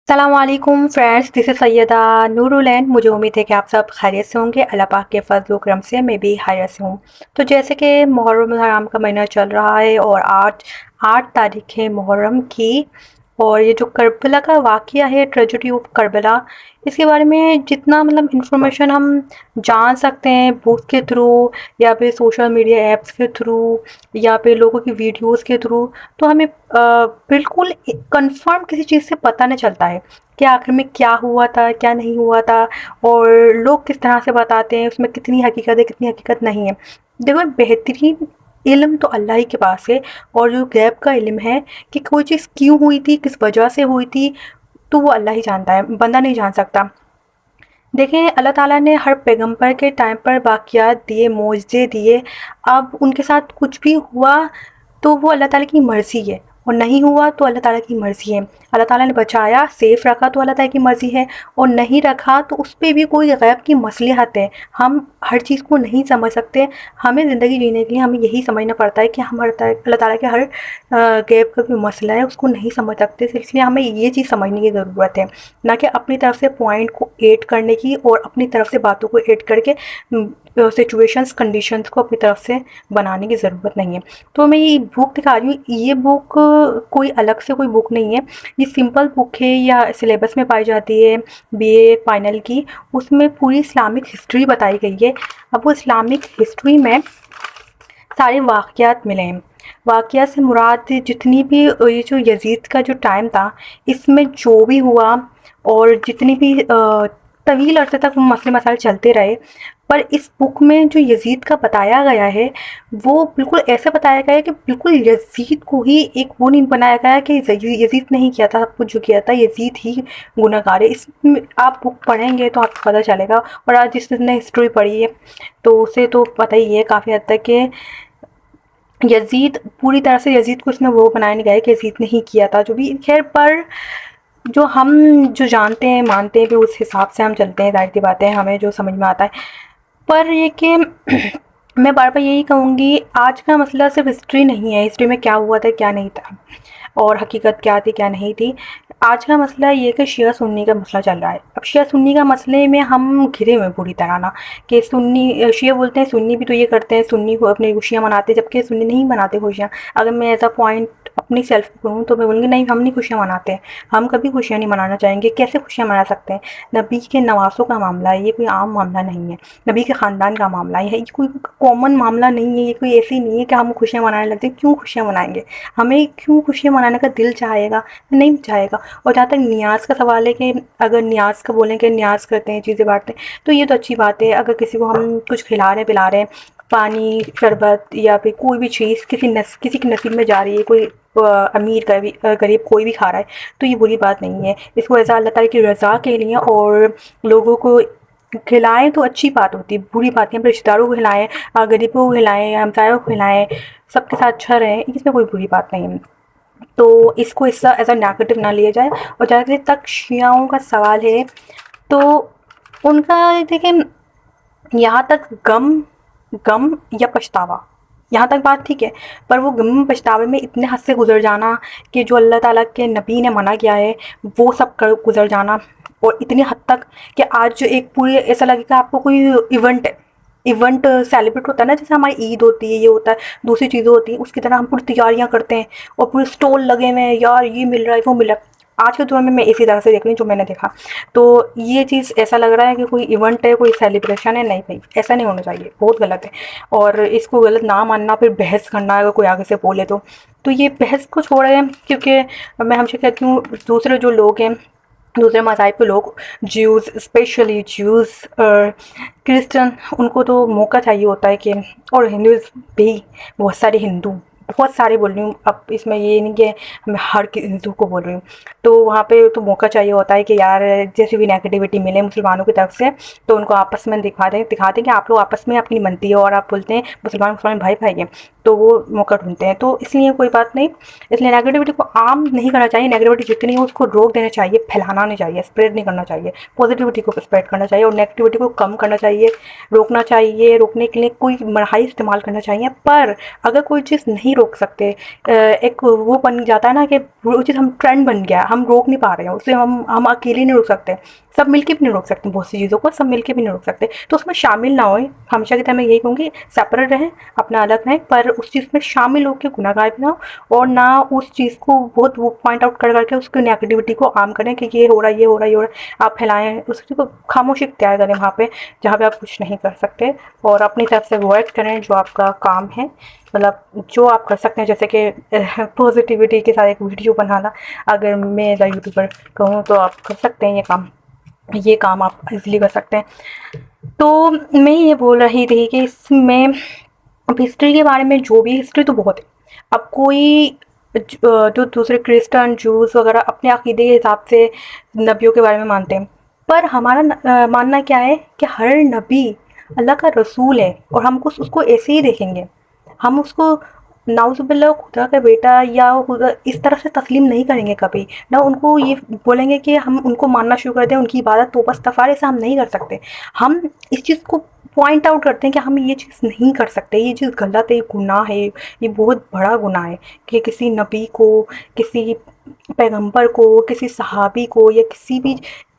अस्सलाम वालेकुम friends, this is Syeda Noorul and मुझे उम्मीद है कि आप सब खैरियत से होंगे। अल्लाह पाक के फजल करम से मैं भी खैरियत से हूँ। तो जैसे कि मुहर्रम हराम का महीना चल रहा है और आज 8 तारीख है मुहर्रम की, और ये जो करबला का वाक़या है, ट्रेजेडी ऑफ करबला, इसके बारे में जितना मतलब इंफॉर्मेशन हम जान सकते हैं बुक के थ्रू या फिर सोशल मीडिया ऐप्स के थ्रू या फिर लोगों की वीडियोस के थ्रू, तो हमें बिल्कुल कंफर्म किसी चीज़ से पता नहीं चलता है कि आखिर में क्या हुआ था, क्या नहीं हुआ था, और लोग किस तरह से बताते हैं उसमें कितनी हकीकत है, कितनी हकीकत नहीं है। देखो, बेहतरीन इल्म तो अल्लाह ही के पास है, और जो गैब का इल्म है कि कोई चीज़ क्यों हुई थी, किस वजह से हुई थी, तो वो अल्लाह ही जानता है, बंदा नहीं जान सकता। देखें, अल्लाह ताला ने हर पैगंबर के टाइम पर वाक़यात दिए, मौजज़े दिए। अब उनके साथ कुछ भी हुआ तो वो अल्लाह ताला की मर्ज़ी है, और नहीं हुआ तो अल्लाह ताला की मर्ज़ी है। अल्लाह ताला ने बचाया, सेफ़ रखा तो अल्लाह ताला की मर्ज़ी है, और नहीं रखा तो उस पे भी कोई गैब की मसलिहत है। हम हर चीज़ को नहीं समझ सकते। हमें ज़िंदगी जीने के लिए हमें यही समझना पड़ता है कि हम अल्लाह ताला के हर गैब का कोई मसला है उसको नहीं समझ सकते। इसलिए हमें ये चीज़ समझने की ज़रूरत है, ना कि अपनी तरफ से पॉइंट को ऐड करने की और अपनी तरफ से बातों को ऐड करके सिचुएशंस, कंडीशंस को अपनी तरफ से बनाने की ज़रूरत नहीं है। तो मैं ये बुक दिखा रही हूँ, ये बुक कोई अलग से कोई बुक नहीं है, ये सिंपल बुक है, या सिलेबस में पाई जाती है बीए फाइनल की। उसमें पूरी इस्लामिक हिस्ट्री बताई गई है। अब वो इस्लामिक हिस्ट्री में सारे वाक़यात मिले हैं। वाक़या से मुराद जितनी भी ये जो यज़ीद का जो टाइम था, इसमें जो भी हुआ, और जितनी भी तवील अरसे तक मसले मसाइल चलते रहे, पर इस बुक में जो यज़ीद का बताया गया है, वो बिल्कुल ऐसे बताया गया है कि बिल्कुल यज़ीद को ही एक वो नहीं बनाया गया है कि यज़ीद नहीं किया था, सब कुछ जो किया था यज़ीद ही गुनहगार है। इसमें आप बुक पढ़ेंगे तो आपको पता चलेगा, और आज जिसने हिस्ट्री पढ़ी है तो उसे तो पता ही है काफ़ी हद तक कि यज़ीद पूरी तरह से यज़ीद को इसमें वो बनाया नहीं गया है कि यज़ीद ने ही किया था जो भी। खैर, पर जो हम जो जानते हैं, मानते हैं, भी उस हिसाब से हम चलते हैं, ज़ाहिर सी बात है, हमें जो समझ में आता है। पर ये कि मैं बार-बार यही कहूँगी, आज का मसला सिर्फ़ हिस्ट्री नहीं है, हिस्ट्री में क्या हुआ था, क्या नहीं था, और हकीकत क्या थी, क्या नहीं थी। आज का मसला ये है कि शिया सुन्नी का मसला चल रहा है। अब शिया सुन्नी का मसले में हम घिरे हुए हैं पूरी तरह ना, कि सुन्नी शिया बोलते हैं सुन्नी भी तो ये करते हैं, सुन्नी को अपनी खुशियाँ मनाते हैं, जबकि सुन्नी नहीं मनाते खुशियाँ। अगर मैं ऐसा पॉइंट अपनी सेल्फ को कहूँ तो मैं बोलूँगी नहीं, हम नहीं खुशियाँ मनाते हैं, हम कभी खुशियाँ नहीं मनाना चाहेंगे। कैसे खुशियाँ मना सकते हैं? नबी के नवासों का मामला है, ये कोई आम मामला नहीं है। नबी के ख़ानदान का मामला है, ये कोई कॉमन मामला नहीं है, ये कोई ऐसी नहीं है कि हम खुशियाँ मनाने लग जाएँ। क्यों खुशियाँ मनाएँगे? हमें क्यों खुशियाँ मनाने का दिल चाहेगा? नहीं चाहेगा। और जहाँ तक नियाज़ का सवाल है कि अगर नियाज़ का बोलें कि नियाज़ करते हैं, चीज़ें बाँटते हैं, तो ये तो अच्छी बात है। अगर किसी को हम कुछ खिला रहे हैं, पिला रहे हैं, पानी, शरबत या फिर कोई भी चीज़ किसी के नसीब में जा रही है, कोई अमीर गरीब कोई भी खा रहा है, तो ये बुरी बात नहीं है। इसको ऐसा अल्लाह ताला की रज़ा के लिए और लोगों को खिलाएँ तो अच्छी बात होती है, बुरी बात नहीं है। अपने रिश्तेदारों को खिलाएँ, गरीबों को खिलाएँ, हमसायों को खिलाएँ, सबके साथ अच्छा रहें, इसमें कोई बुरी बात नहीं है। तो इसको ऐसा एज़ अ नेगेटिव ना लिया जाए। और जहाँ तक शियाओं का सवाल है, तो उनका देखें, यहाँ तक गम गम या पछतावा, यहाँ तक बात ठीक है, पर वो गम पछतावे में इतने हद से गुज़र जाना कि जो अल्लाह ताला के नबी ने मना किया है वो सब कर गुज़र जाना, और इतनी हद तक कि आज जो एक पूरी ऐसा लगेगा आपको कोई इवेंट सेलिब्रेट होता है ना, जैसे हमारी ईद होती है, ये होता है, दूसरी चीज़ें होती हैं, उसकी तरह हम पूरी तैयारियां करते हैं और पूरे स्टॉल लगे हुए हैं, यार ये मिल रहा है, वो मिल रहा है। आज के दौर में मैं इसी तरह से देख रही हूँ जो मैंने देखा, तो ये चीज़ ऐसा लग रहा है कि कोई इवेंट है, कोई सेलिब्रेशन है। नहीं भाई, ऐसा नहीं होना चाहिए, बहुत गलत है। और इसको गलत ना मानना, फिर बहस करना अगर कोई आगे से बोले तो ये बहस को छोड़े, क्योंकि मैं हमेशा कहती हूँ दूसरे जो लोग हैं, दूसरे मज़ाहिब के लोग, ज्यूज़, स्पेशली ज्यूज़ और क्रिश्चियन, उनको तो मौका चाहिए होता है कि, और हिंदूज़ भी, बहुत सारे बोल रही हूँ, अब इसमें ये नहीं कि मैं हर हिंदू को बोल रही हूँ, तो वहाँ पे तो मौका चाहिए होता है कि यार जैसे भी नेगेटिविटी मिले मुसलमानों की तरफ से तो उनको आपस में दिखा दें कि आप लोग आपस में आपकी बनती है, और आप बोलते हैं मुसलमान भाई भाई हैं, तो वो मौका ढूंढते हैं। तो इसलिए कोई बात नहीं, इसलिए नेगेटिविटी को आम नहीं करना चाहिए। नेगेटिविटी जितनी है उसको रोक देना चाहिए, फैलाना नहीं चाहिए, स्प्रेड नहीं करना चाहिए। पॉजिटिविटी को स्प्रेड करना चाहिए और नेगेटिविटी को कम करना चाहिए, रोकना चाहिए। रोकने के लिए कोई मरहाई इस्तेमाल करना चाहिए। पर अगर कोई चीज़ नहीं नहीं रोक सकते। एक वो बन जाता है ना कि वो चीज़ हम ट्रेंड बन गया, हम रोक नहीं पा रहे हैं उसे, हम अकेले नहीं रोक सकते, सब मिलके भी नहीं रोक सकते, बहुत सी चीज़ों को सब मिलके भी नहीं रोक सकते। तो उसमें शामिल ना होएं, हमेशा की तरह मैं यही कहूँगी, सेपरेट रहें, अपना अलग रहें, पर उस चीज़ में शामिल होकर गुनाहगार भी ना हो, और ना उस चीज़ को बहुत वो पॉइंट आउट कर करके उसकी नेगेटिविटी को आम करें कि ये हो रहा है, ये हो रहा है, ये हो रहा है, आप फैलाएं। उस चीज़ को खामोशी इख्तियार करें वहाँ पे जहाँ पे आप कुछ नहीं कर सकते, और अपनी तरफ से अवॉइड करें जो आपका काम है, मतलब जो आप कर सकते हैं, जैसे कि पॉजिटिविटी के साथ एक वीडियो बनाना, अगर मैं एज अ यूट्यूबर कहूँ तो आप कर सकते हैं ये काम आप इजीली कर सकते हैं। तो मैं ये बोल रही थी कि इसमें अब हिस्ट्री के बारे में, जो भी हिस्ट्री तो बहुत है, अब कोई जो दूसरे क्रिश्चियन जूस वगैरह अपने अकीदे के हिसाब से नबियों के बारे में मानते हैं, पर हमारा मानना क्या है कि हर नबी अल्लाह का रसूल है, और हम कुछ उसको ऐसे ही देखेंगे, हम उसको नाउज़ुबिल्लाह खुदा का बेटा या खुदा इस तरह से तस्लीम नहीं करेंगे कभी ना, उनको ये बोलेंगे कि हम उनको मानना शुरू कर दें, उनकी इबादत तौबा इस्तग़फ़ार ऐसा हम नहीं कर सकते। हम इस चीज़ को पॉइंट आउट करते हैं कि हम ये चीज़ नहीं कर सकते, ये चीज़ गलत है, ये गुनाह है, ये बहुत बड़ा गुनाह है कि किसी नबी को, किसी पैगंबर को, किसी सहाबी को, या किसी भी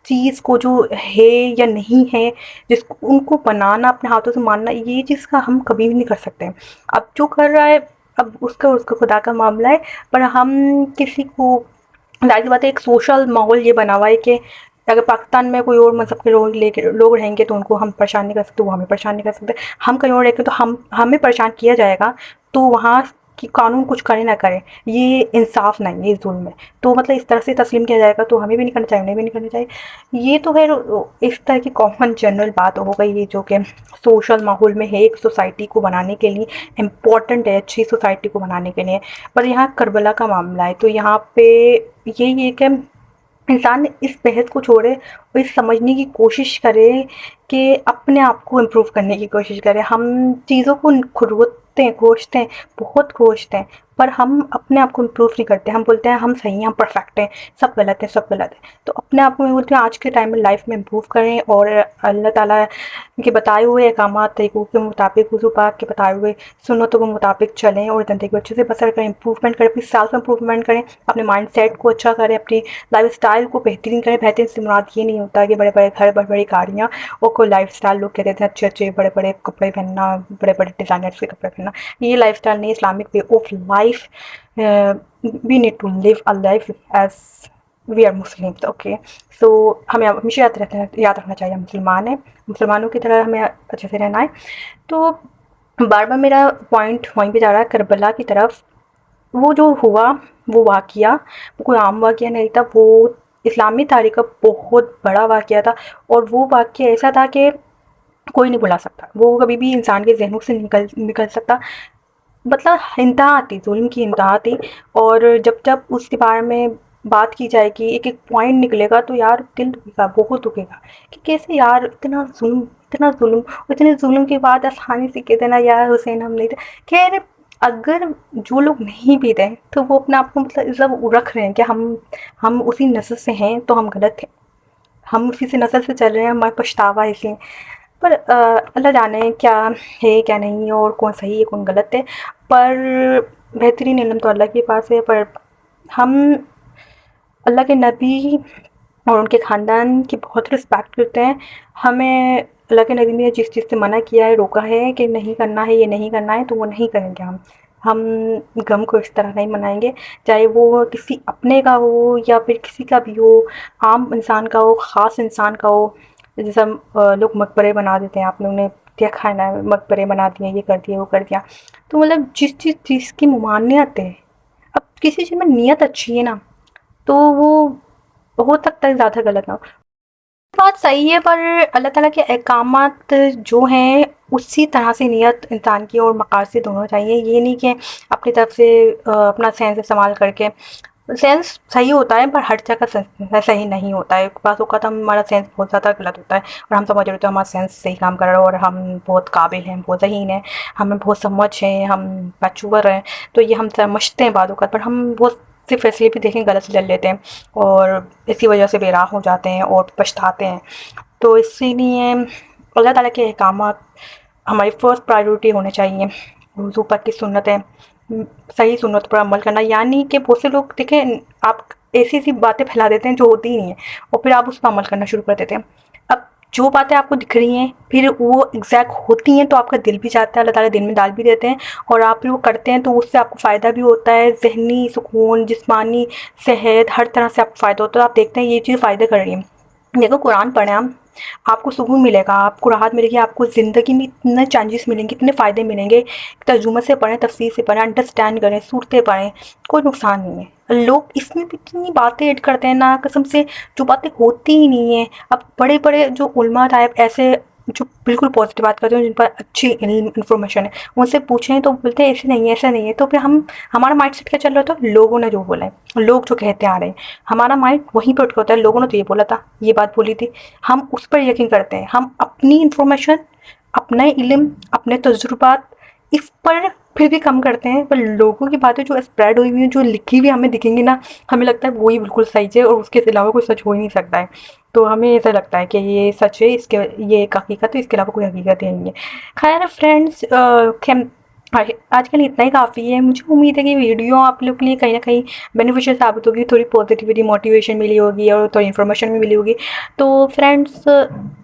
चीज़ को जो है या नहीं है, जिसको उनको बनाना, अपने हाथों से मानना, ये चीज़ का हम कभी भी नहीं कर सकते। अब जो कर रहा है, अब उसका खुदा का मामला है, पर हम किसी को, ज़ाहिर सी बात है, एक सोशल माहौल ये बना हुआ है कि अगर पाकिस्तान में कोई और मज़हब के लोग रहेंगे तो उनको हम परेशान नहीं कर सकते, वो हमें परेशान नहीं कर सकते। हम कहीं और रहेंगे तो हमें परेशान किया जाएगा, तो वहाँ की कानून कुछ करे ना करे, ये इंसाफ नहीं है, ये जुल्म है। तो मतलब इस तरह से तस्लीम किया जाएगा तो हमें भी नहीं करना चाहिए, उन्हें भी नहीं करना चाहिए। ये तो खैर इस तरह की कॉमन जनरल बात हो गई है, जो कि सोशल माहौल में है, एक सोसाइटी को बनाने के लिए इम्पॉर्टेंट है, अच्छी सोसाइटी को बनाने के लिए। पर यहाँ करबला का मामला है, तो यहाँ पे यही है कि इंसान इस बहस को छोड़े और इस समझने की कोशिश करे कि अपने आप को इम्प्रूव करने की कोशिश करे। हम चीज़ों को खोजते हैं, बहुत खोजते हैं, पर हम अपने आप को इम्प्रूव नहीं करते। हम बोलते हैं हम सही हैं, हम परफेक्ट हैं, सब गलत है, सब गलत है। तो अपने आप को मैं बोलती हूँ आज के टाइम में लाइफ में इम्प्रूव करें, और अल्लाह ताला के बताए हुए अहकामात तरीक़ों के मुताबिक, हुज़ूर पाक के बताए हुए सुन्नतों के मुताबिक चलें, और ज़िंदगी को अच्छे से बसर करें, इम्प्रूवमेंट करें, अपनी सेल्फ इम्प्रूवमेंट करें, अपने माइंड सेट को अच्छा करें, अपनी लाइफ स्टाइल को बेहतरीन करें। बेहतरीन से मुराद ये नहीं होता कि बड़े बड़े घर, बड़ी बड़ी गाड़ियाँ, और कोई लाइफ स्टाइल लोग कहते थे अच्छे अच्छे बड़े बड़े कपड़े पहनना, बड़े बड़े डिज़ाइनर्स के कपड़े पहनना, ये लाइफ स्टाइल नहीं। Islamic way of life, we need to live a life as we are Muslims, okay. So हमें हमेशा याद रखना चाहिए, हम मुसलमान हैं, मुसलमानों की तरह हमें अच्छे से रहना है। तो बार बार मेरा पॉइंट वहीं पे जा रहा है, करबला की तरफ। वो जो हुआ, वो वाक़या, वो कोई आम वाक़या नहीं था, वो इस्लामी तारीख़ का बहुत बड़ा वाक़या था, और वो वाक़या ऐसा था कि कोई नहीं भुला सकता, वो कभी भी इंसान के ज़हनों से निकल सकता। मतलब इंतहा थी, ज़ुल्म की इंतहा थी, और जब जब उसके बारे में बात की जाएगी, एक एक पॉइंट निकलेगा, तो यार दिल दुखेगा, बहुत दुखेगा कि कैसे यार इतना ज़ुल्म, इतना ज़ुल्म, इतने ज़ुल्म के बाद आसानी से कह देना यार हुसैन हम नहीं थे। खैर, अगर जो लोग नहीं भी थे तो वो अपने आप को मतलब सब रख रहे हैं कि हम उसी नस्ल से हैं, तो हम गलत हैं, हम उसी से नस्ल से चल रहे हैं, हमारा पछतावा है इसलिए। पर अल्लाह जाने क्या है क्या नहीं, और कौन सही है कौन गलत है, पर बेहतरीन इल्म तो अल्लाह के पास है। पर हम अल्लाह के नबी और उनके ख़ानदान की बहुत रिस्पेक्ट करते हैं। हमें अल्लाह के नबी ने जिस चीज़ से मना किया है, रोका है कि नहीं करना है, ये नहीं करना है, तो वो नहीं करेंगे हम गम को इस तरह नहीं मनाएंगे, चाहे वो किसी अपने का हो या फिर किसी का भी हो, आम इंसान का हो, ख़ास इंसान का हो। जैसे लोग मकबरे बना देते हैं, आप लोगों ने देखा है ना, मकबरे बना दिए, ये कर दिया, वो कर दिया। तो मतलब जिस चीज़ की ममानियत है, अब किसी चीज़ में नीयत अच्छी है ना, तो वो हो सकता है ज़्यादा गलत ना हो। बात सही है, पर अल्लाह ताला के अहकामात जो हैं उसी तरह से नीयत इंसान की और मकासद दोनों चाहिए। ये नहीं कि अपनी तरफ से अपना सेंस इस्तेमाल करके, सेंस सही होता है पर हर जगह सेंस सही नहीं होता है। बाज़ औक़ात हमारा सेंस बहुत ज़्यादा गलत होता है और हम समझ रहे होते हैं हमारा सेंस सही काम कर रहा है और हम बहुत काबिल हैं, बहुत ज़हीन हैं, हमें बहुत समझ है, हम मैच्योर हैं, तो ये हम समझते हैं बाज़ औक़ात, पर हम बहुत से फैसले भी देखें गलत ले लेते हैं और इसी वजह से बेराह हो जाते हैं और पछताते हैं। तो इसीलिए अल्लाह ताला के अहकामात हमारी फ़र्स्ट प्रायोरिटी होने चाहिए। हुज़ूर पाक की सुन्नतें सही सुन्नत पर अमल करना, यानी कि बहुत से लोग देखें आप ऐसी-ऐसी बातें फैला देते हैं जो होती ही नहीं है और फिर आप उस पर अमल करना शुरू कर देते हैं। अब जो बातें आपको दिख रही हैं फिर वो एग्ज़ैक्ट होती हैं तो आपका दिल भी चाहता है, अल्लाह ताला दिल में डाल भी देते हैं और आप फिर वो करते हैं तो उससे आपको फ़ायदा भी होता है, ज़हनी सुकून, जिस्मानी सेहत, हर तरह से आपको फ़ायदा होता है। आप देखते हैं ये चीज़ फ़ायदे कर रही है। देखो कुरान पढ़ें हम, आपको सुकून मिलेगा, आपको राहत मिलेगी, आपको ज़िंदगी में इतने चेंजेस मिलेंगे, इतने फ़ायदे मिलेंगे। तर्जुमे से पढ़ें, तफसीर से पढ़ें, अंडरस्टैंड करें, सूरतें पढ़ें, कोई नुकसान नहीं है। लोग इसमें भी इतनी बातें ऐड करते हैं ना कसम से, जो बातें होती ही नहीं हैं। अब बड़े-बड़े जो उलमा टाइप ऐसे जो बिल्कुल पॉजिटिव बात करते हैं, जिन पर अच्छी इन्फॉर्मेशन है, उनसे पूछें तो बोलते हैं ऐसे नहीं है, ऐसा नहीं है। तो फिर हमारा माइंडसेट क्या चल रहा था, लोगों ने जो बोला है, लोग जो कहते आ रहे हैं, हमारा माइंड वहीं पे अटका होता है। लोगों ने तो ये बोला था, ये बात बोली थी, हम उस पर यकीन करते हैं। हम अपनी इन्फॉर्मेशन, अपना इल्म, अपने तजुर्बात इस पर फिर भी कम करते हैं, पर लोगों की बातें जो स्प्रेड हुई हुई हैं, जो लिखी हुई हमें दिखेंगी ना, हमें लगता है वही बिल्कुल सही है और उसके अलावा कोई सच हो ही नहीं सकता है। तो हमें ऐसा लगता है कि ये सच है, इसके ये एक हकीकत है, इसके अलावा कोई हकीकत ही नहीं है। खैर फ्रेंड्स, आजकल इतना ही काफ़ी है। मुझे उम्मीद है कि वीडियो आप लोग के लिए कहीं ना कहीं बेनिफिशियल साबित होगी, थोड़ी पॉजिटिविटी, मोटिवेशन मिली होगी और थोड़ी इन्फॉर्मेशन भी मिली होगी। तो फ्रेंड्स,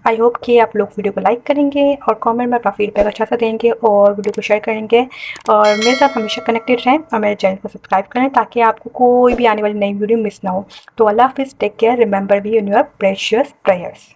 आई होप कि आप लोग वीडियो को लाइक करेंगे और कमेंट में अपना फीडबैक अच्छा सा देंगे और वीडियो को शेयर करेंगे और मेरे साथ हमेशा कनेक्टेड रहें और मेरे चैनल को सब्सक्राइब करें ताकि आपको कोई भी आने वाली नई वीडियो मिस ना हो। तो अल्लाह हाफिज़, take care, remember be in your precious prayers.